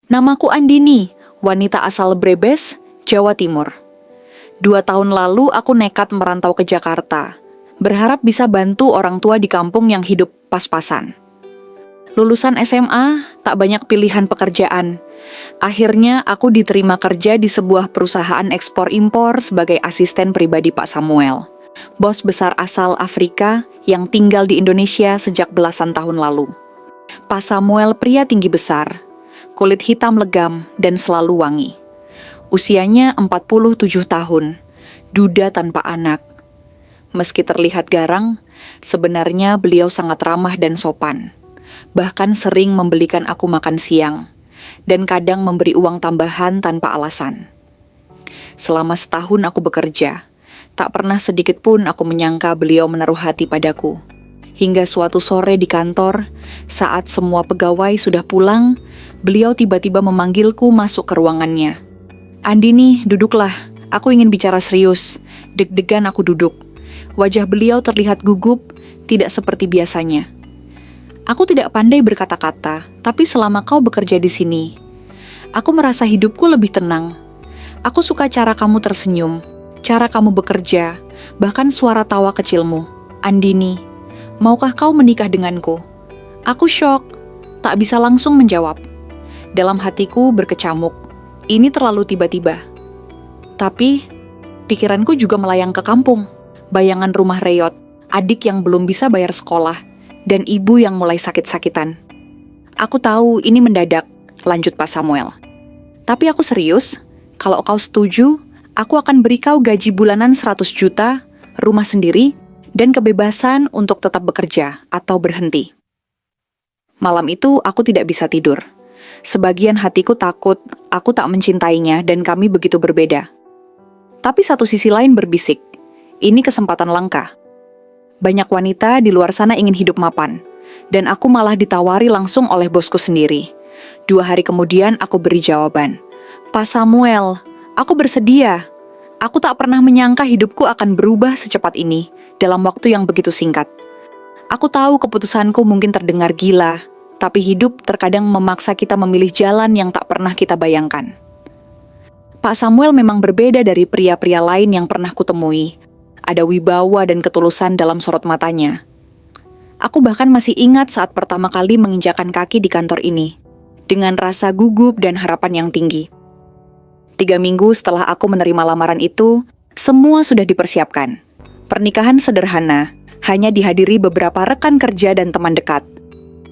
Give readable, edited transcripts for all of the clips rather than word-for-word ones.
Namaku Andini, wanita asal Brebes, Jawa Timur. 2 tahun lalu aku nekat merantau ke Jakarta, berharap bisa bantu orang tua di kampung yang hidup pas-pasan. Lulusan SMA, tak banyak pilihan pekerjaan. Akhirnya aku diterima kerja di sebuah perusahaan ekspor-impor sebagai asisten pribadi Pak Samuel, bos besar asal Afrika yang tinggal di Indonesia sejak belasan tahun lalu. Pak Samuel pria tinggi besar, kulit hitam legam dan selalu wangi. Usianya 47 tahun, duda tanpa anak. Meski terlihat garang, sebenarnya beliau sangat ramah dan sopan. Bahkan sering membelikan aku makan siang, dan kadang memberi uang tambahan tanpa alasan. Selama setahun aku bekerja, tak pernah sedikit pun aku menyangka beliau menaruh hati padaku. Hingga suatu sore di kantor, saat semua pegawai sudah pulang, beliau tiba-tiba memanggilku masuk ke ruangannya. "Andini, duduklah, aku ingin bicara serius." Deg-degan aku duduk. Wajah beliau terlihat gugup, tidak seperti biasanya. "Aku tidak pandai berkata-kata, tapi selama kau bekerja di sini, aku merasa hidupku lebih tenang. Aku suka cara kamu tersenyum, cara kamu bekerja, bahkan suara tawa kecilmu. Andini, maukah kau menikah denganku?" Aku syok, tak bisa langsung menjawab. Dalam hatiku berkecamuk, ini terlalu tiba-tiba. Tapi, pikiranku juga melayang ke kampung. Bayangan rumah reyot, adik yang belum bisa bayar sekolah, dan ibu yang mulai sakit-sakitan. "Aku tahu ini mendadak," lanjut Pak Samuel. "Tapi aku serius, kalau kau setuju, aku akan beri kau gaji bulanan 100 juta, rumah sendiri, dan kebebasan untuk tetap bekerja atau berhenti." Malam itu aku tidak bisa tidur. Sebagian hatiku takut aku tak mencintainya dan kami begitu berbeda. Tapi satu sisi lain berbisik, ini kesempatan langka. Banyak wanita di luar sana ingin hidup mapan, dan aku malah ditawari langsung oleh bosku sendiri. 2 hari kemudian aku beri jawaban, "Pak Samuel, aku bersedia. Aku tak pernah menyangka hidupku akan berubah secepat ini, dalam waktu yang begitu singkat. Aku tahu keputusanku mungkin terdengar gila, tapi hidup terkadang memaksa kita memilih jalan yang tak pernah kita bayangkan." Pak Samuel memang berbeda dari pria-pria lain yang pernah kutemui. Ada wibawa dan ketulusan dalam sorot matanya. Aku bahkan masih ingat saat pertama kali menginjakan kaki di kantor ini, dengan rasa gugup dan harapan yang tinggi. 3 minggu setelah aku menerima lamaran itu, semua sudah dipersiapkan. Pernikahan sederhana, hanya dihadiri beberapa rekan kerja dan teman dekat.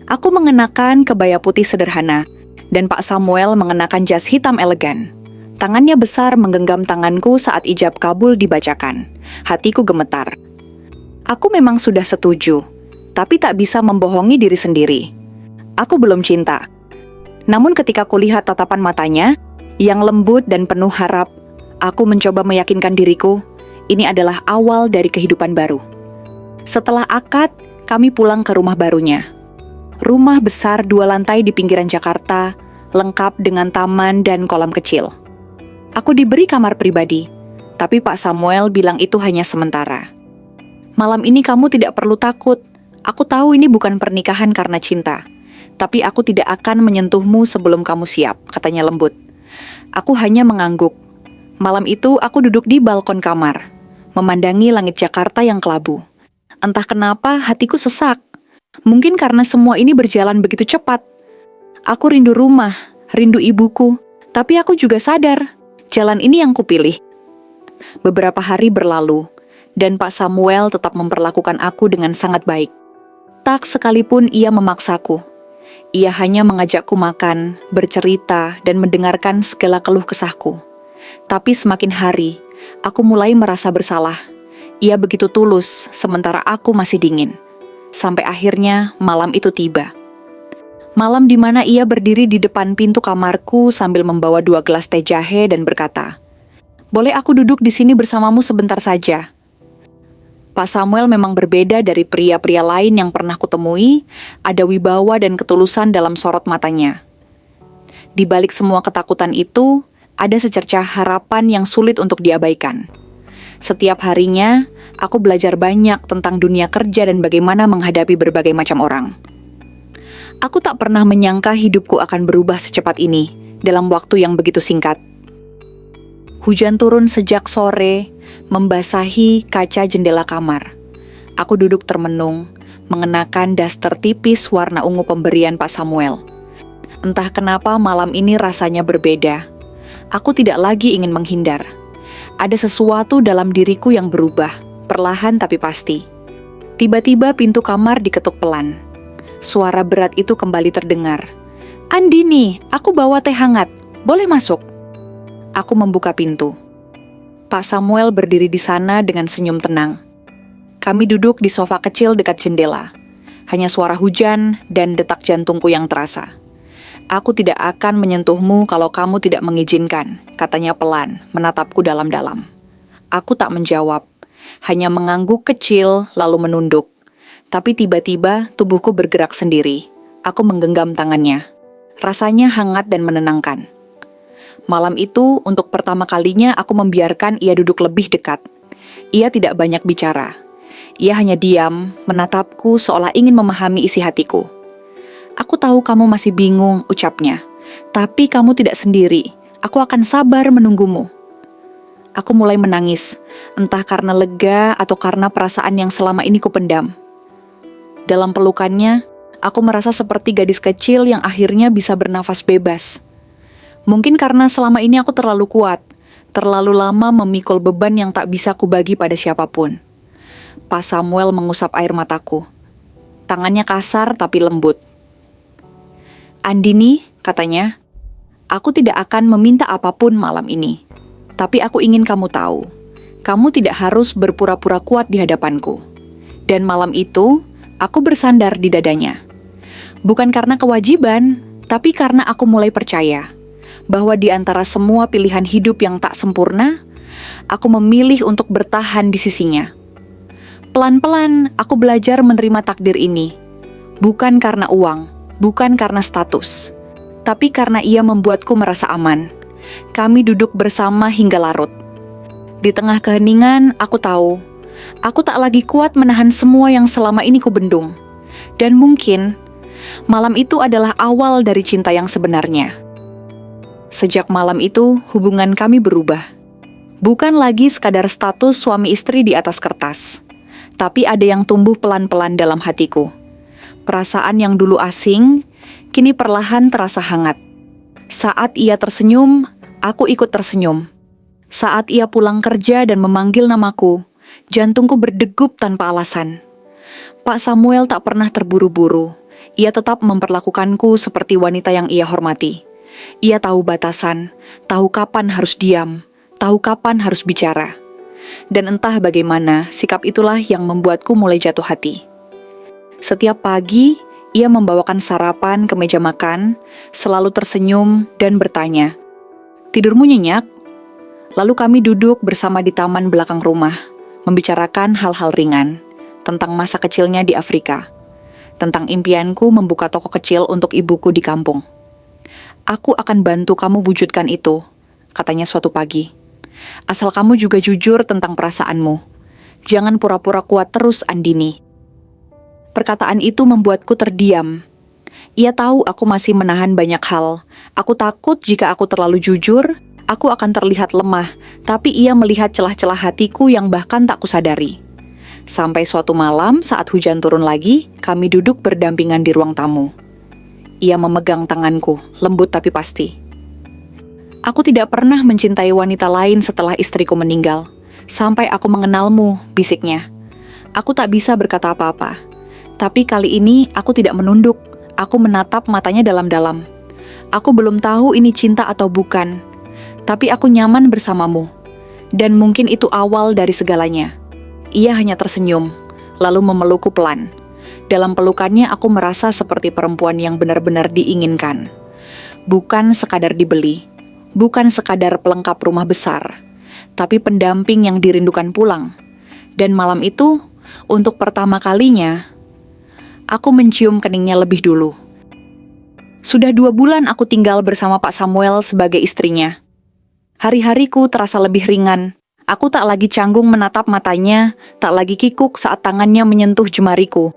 Aku mengenakan kebaya putih sederhana, dan Pak Samuel mengenakan jas hitam elegan. Tangannya besar menggenggam tanganku saat ijab kabul dibacakan. Hatiku gemetar. Aku memang sudah setuju, tapi tak bisa membohongi diri sendiri. Aku belum cinta. Namun ketika kulihat tatapan matanya, yang lembut dan penuh harap, aku mencoba meyakinkan diriku, ini adalah awal dari kehidupan baru. Setelah akad, kami pulang ke rumah barunya. Rumah besar 2 lantai di pinggiran Jakarta, lengkap dengan taman dan kolam kecil. Aku diberi kamar pribadi, tapi Pak Samuel bilang itu hanya sementara. "Malam ini kamu tidak perlu takut. Aku tahu ini bukan pernikahan karena cinta, tapi aku tidak akan menyentuhmu sebelum kamu siap," katanya lembut. Aku hanya mengangguk. Malam itu aku duduk di balkon kamar, memandangi langit Jakarta yang kelabu. Entah kenapa hatiku sesak. Mungkin karena semua ini berjalan begitu cepat. Aku rindu rumah, rindu ibuku, tapi aku juga sadar jalan ini yang kupilih. Beberapa hari berlalu, dan Pak Samuel tetap memperlakukan aku dengan sangat baik. Tak sekalipun ia memaksaku. Ia hanya mengajakku makan, bercerita, dan mendengarkan segala keluh kesahku. Tapi semakin hari, aku mulai merasa bersalah. Ia begitu tulus, sementara aku masih dingin. Sampai akhirnya malam itu tiba. Malam di mana ia berdiri di depan pintu kamarku sambil membawa 2 gelas teh jahe dan berkata, "Boleh aku duduk di sini bersamamu sebentar saja?" Pak Samuel memang berbeda dari pria-pria lain yang pernah kutemui, ada wibawa dan ketulusan dalam sorot matanya. Di balik semua ketakutan itu, ada secercah harapan yang sulit untuk diabaikan. Setiap harinya, aku belajar banyak tentang dunia kerja dan bagaimana menghadapi berbagai macam orang. Aku tak pernah menyangka hidupku akan berubah secepat ini, dalam waktu yang begitu singkat. Hujan turun sejak sore, membasahi kaca jendela kamar. Aku duduk termenung, mengenakan daster tipis warna ungu pemberian Pak Samuel. Entah kenapa malam ini rasanya berbeda. Aku tidak lagi ingin menghindar. Ada sesuatu dalam diriku yang berubah, perlahan tapi pasti. Tiba-tiba pintu kamar diketuk pelan. Suara berat itu kembali terdengar. "Andini, aku bawa teh hangat. Boleh masuk?" Aku membuka pintu. Pak Samuel berdiri di sana dengan senyum tenang. Kami duduk di sofa kecil dekat jendela. Hanya suara hujan dan detak jantungku yang terasa. "Aku tidak akan menyentuhmu kalau kamu tidak mengizinkan," katanya pelan, menatapku dalam-dalam. Aku tak menjawab, hanya mengangguk kecil lalu menunduk. Tapi tiba-tiba tubuhku bergerak sendiri. Aku menggenggam tangannya. Rasanya hangat dan menenangkan. Malam itu, untuk pertama kalinya aku membiarkan ia duduk lebih dekat. Ia tidak banyak bicara. Ia hanya diam, menatapku seolah ingin memahami isi hatiku. "Aku tahu kamu masih bingung," ucapnya. "Tapi kamu tidak sendiri. Aku akan sabar menunggumu." Aku mulai menangis, entah karena lega atau karena perasaan yang selama ini kupendam. Dalam pelukannya, aku merasa seperti gadis kecil yang akhirnya bisa bernafas bebas. Mungkin karena selama ini aku terlalu kuat, terlalu lama memikul beban yang tak bisa kubagi pada siapapun. Pak Samuel mengusap air mataku. Tangannya kasar tapi lembut. "Andini," katanya, "aku tidak akan meminta apapun malam ini. Tapi aku ingin kamu tahu, kamu tidak harus berpura-pura kuat di hadapanku." Dan malam itu, aku bersandar di dadanya. Bukan karena kewajiban, tapi karena aku mulai percaya bahwa di antara semua pilihan hidup yang tak sempurna, aku memilih untuk bertahan di sisinya. Pelan-pelan, aku belajar menerima takdir ini. Bukan karena uang, bukan karena status, tapi karena ia membuatku merasa aman. Kami duduk bersama hingga larut. Di tengah keheningan, aku tahu, aku tak lagi kuat menahan semua yang selama ini kubendung. Dan mungkin, malam itu adalah awal dari cinta yang sebenarnya. Sejak malam itu, hubungan kami berubah. Bukan lagi sekadar status suami istri di atas kertas, tapi ada yang tumbuh pelan-pelan dalam hatiku. Perasaan yang dulu asing, kini perlahan terasa hangat. Saat ia tersenyum, aku ikut tersenyum. Saat ia pulang kerja dan memanggil namaku, jantungku berdegup tanpa alasan. Pak Samuel tak pernah terburu-buru. Ia tetap memperlakukanku seperti wanita yang ia hormati. Ia tahu batasan, tahu kapan harus diam, tahu kapan harus bicara. Dan entah bagaimana, sikap itulah yang membuatku mulai jatuh hati. Setiap pagi, ia membawakan sarapan ke meja makan, selalu tersenyum dan bertanya, "Tidurmu nyenyak?" Lalu kami duduk bersama di taman belakang rumah, membicarakan hal-hal ringan, tentang masa kecilnya di Afrika, tentang impianku membuka toko kecil untuk ibuku di kampung. "Aku akan bantu kamu wujudkan itu," katanya suatu pagi. "Asal kamu juga jujur tentang perasaanmu. Jangan pura-pura kuat terus, Andini." Perkataan itu membuatku terdiam. Ia tahu aku masih menahan banyak hal. Aku takut jika aku terlalu jujur, aku akan terlihat lemah, tapi ia melihat celah-celah hatiku yang bahkan tak kusadari. Sampai suatu malam saat hujan turun lagi, kami duduk berdampingan di ruang tamu. Ia memegang tanganku, lembut tapi pasti. "Aku tidak pernah mencintai wanita lain setelah istriku meninggal. Sampai aku mengenalmu," bisiknya. Aku tak bisa berkata apa-apa. Tapi kali ini aku tidak menunduk. Aku menatap matanya dalam-dalam. Aku belum tahu ini cinta atau bukan. Tapi aku nyaman bersamamu. Dan mungkin itu awal dari segalanya. Ia hanya tersenyum, lalu memelukku pelan. Dalam pelukannya aku merasa seperti perempuan yang benar-benar diinginkan. Bukan sekadar dibeli, bukan sekadar pelengkap rumah besar, tapi pendamping yang dirindukan pulang. Dan malam itu, untuk pertama kalinya, aku mencium keningnya lebih dulu. Sudah 2 bulan aku tinggal bersama Pak Samuel sebagai istrinya. Hari-hariku terasa lebih ringan. Aku tak lagi canggung menatap matanya, tak lagi kikuk saat tangannya menyentuh jemariku.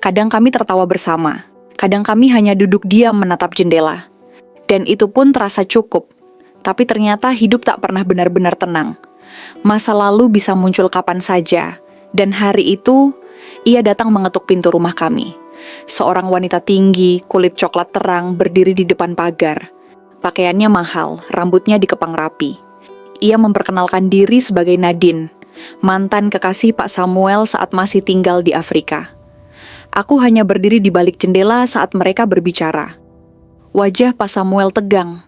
Kadang kami tertawa bersama, kadang kami hanya duduk diam menatap jendela. dan itu pun terasa cukup. Tapi ternyata hidup tak pernah benar-benar tenang. Masa lalu bisa muncul kapan saja, dan hari itu ia datang mengetuk pintu rumah kami. Seorang wanita tinggi, kulit coklat terang, berdiri di depan pagar. Pakaiannya mahal, rambutnya dikepang rapi. Ia memperkenalkan diri sebagai Nadine, mantan kekasih Pak Samuel saat masih tinggal di Afrika. Aku hanya berdiri di balik jendela saat mereka berbicara. Wajah Pak Samuel tegang,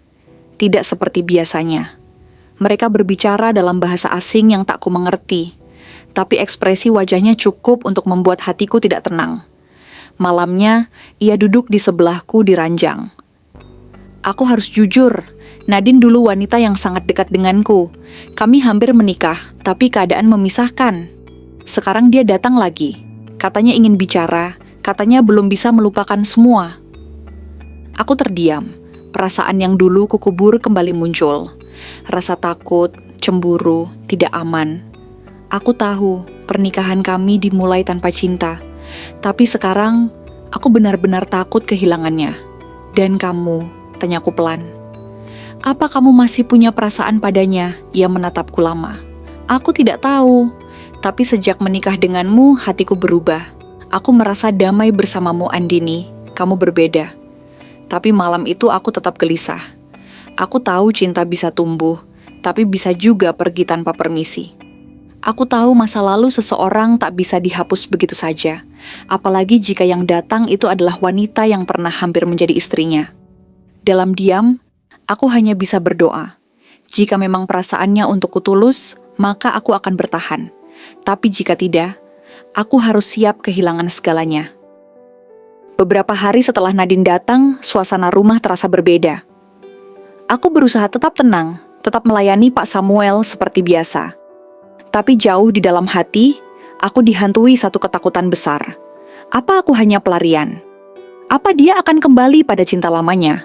tidak seperti biasanya. Mereka berbicara dalam bahasa asing yang tak ku mengerti, tapi ekspresi wajahnya cukup untuk membuat hatiku tidak tenang. Malamnya, ia duduk di sebelahku di ranjang. Aku harus jujur, Nadine dulu wanita yang sangat dekat denganku. Kami hampir menikah, tapi keadaan memisahkan. Sekarang dia datang lagi. Katanya ingin bicara, katanya belum bisa melupakan semua. Aku terdiam. Perasaan yang dulu kukubur kembali muncul. Rasa takut, cemburu, tidak aman. Aku tahu pernikahan kami dimulai tanpa cinta. Tapi sekarang, aku benar-benar takut kehilangannya. Dan kamu, tanyaku pelan. Apa kamu masih punya perasaan padanya? Ia menatapku lama. Aku tidak tahu. Tapi sejak menikah denganmu, hatiku berubah. Aku merasa damai bersamamu, Andini. Kamu berbeda. Tapi malam itu aku tetap gelisah. Aku tahu cinta bisa tumbuh, tapi bisa juga pergi tanpa permisi. Aku tahu masa lalu seseorang tak bisa dihapus begitu saja. Apalagi jika yang datang itu adalah wanita yang pernah hampir menjadi istrinya. Dalam diam, aku hanya bisa berdoa. Jika memang perasaannya untukku tulus, maka aku akan bertahan. Tapi jika tidak, aku harus siap kehilangan segalanya. Beberapa hari setelah Nadine datang, suasana rumah terasa berbeda. Aku berusaha tetap tenang, tetap melayani Pak Samuel seperti biasa. Tapi jauh di dalam hati, aku dihantui satu ketakutan besar. Apa aku hanya pelarian? Apa dia akan kembali pada cinta lamanya?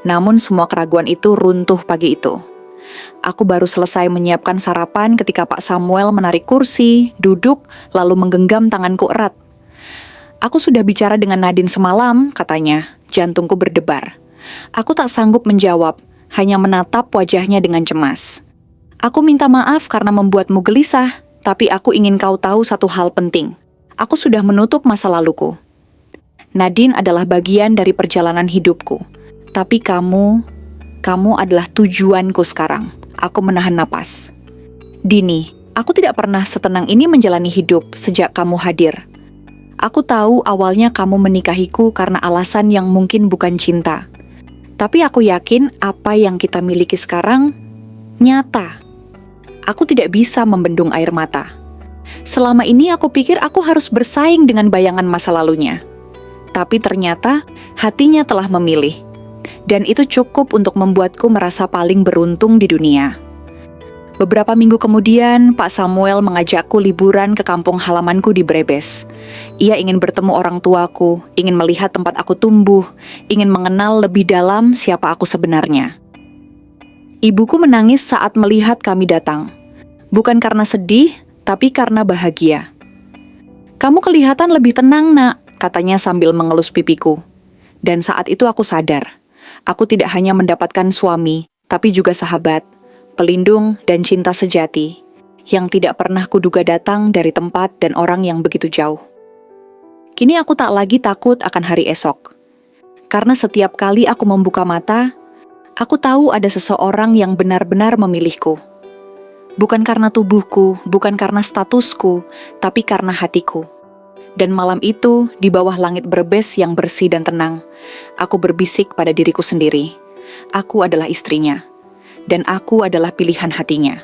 Namun semua keraguan itu runtuh pagi itu. Aku baru selesai menyiapkan sarapan ketika Pak Samuel menarik kursi, duduk, lalu menggenggam tanganku erat. Aku sudah bicara dengan Nadine semalam, katanya. Jantungku berdebar. Aku tak sanggup menjawab, hanya menatap wajahnya dengan cemas. Aku minta maaf karena membuatmu gelisah, tapi aku ingin kau tahu satu hal penting. Aku sudah menutup masa laluku. Nadine adalah bagian dari perjalanan hidupku. Tapi kamu adalah tujuanku sekarang. Aku menahan napas. Dini, aku tidak pernah setenang ini menjalani hidup sejak kamu hadir. Aku tahu awalnya kamu menikahiku karena alasan yang mungkin bukan cinta. Tapi aku yakin apa yang kita miliki sekarang nyata. Aku tidak bisa membendung air mata. Selama ini aku pikir aku harus bersaing dengan bayangan masa lalunya. Tapi ternyata hatinya telah memilih. Dan itu cukup untuk membuatku merasa paling beruntung di dunia. Beberapa minggu kemudian, Pak Samuel mengajakku liburan ke kampung halamanku di Brebes. Ia ingin bertemu orang tuaku, ingin melihat tempat aku tumbuh, ingin mengenal lebih dalam siapa aku sebenarnya. Ibuku menangis saat melihat kami datang. Bukan karena sedih, tapi karena bahagia. Kamu kelihatan lebih tenang, nak, katanya sambil mengelus pipiku. Dan saat itu aku sadar, aku tidak hanya mendapatkan suami, tapi juga sahabat, pelindung dan cinta sejati, yang tidak pernah kuduga datang dari tempat dan orang yang begitu jauh. Kini aku tak lagi takut akan hari esok. Karena setiap kali aku membuka mata, aku tahu ada seseorang yang benar-benar memilihku. Bukan karena tubuhku, bukan karena statusku, tapi karena hatiku. Dan malam itu, di bawah langit Brebes yang bersih dan tenang, aku berbisik pada diriku sendiri. Aku adalah istrinya, dan aku adalah pilihan hatinya.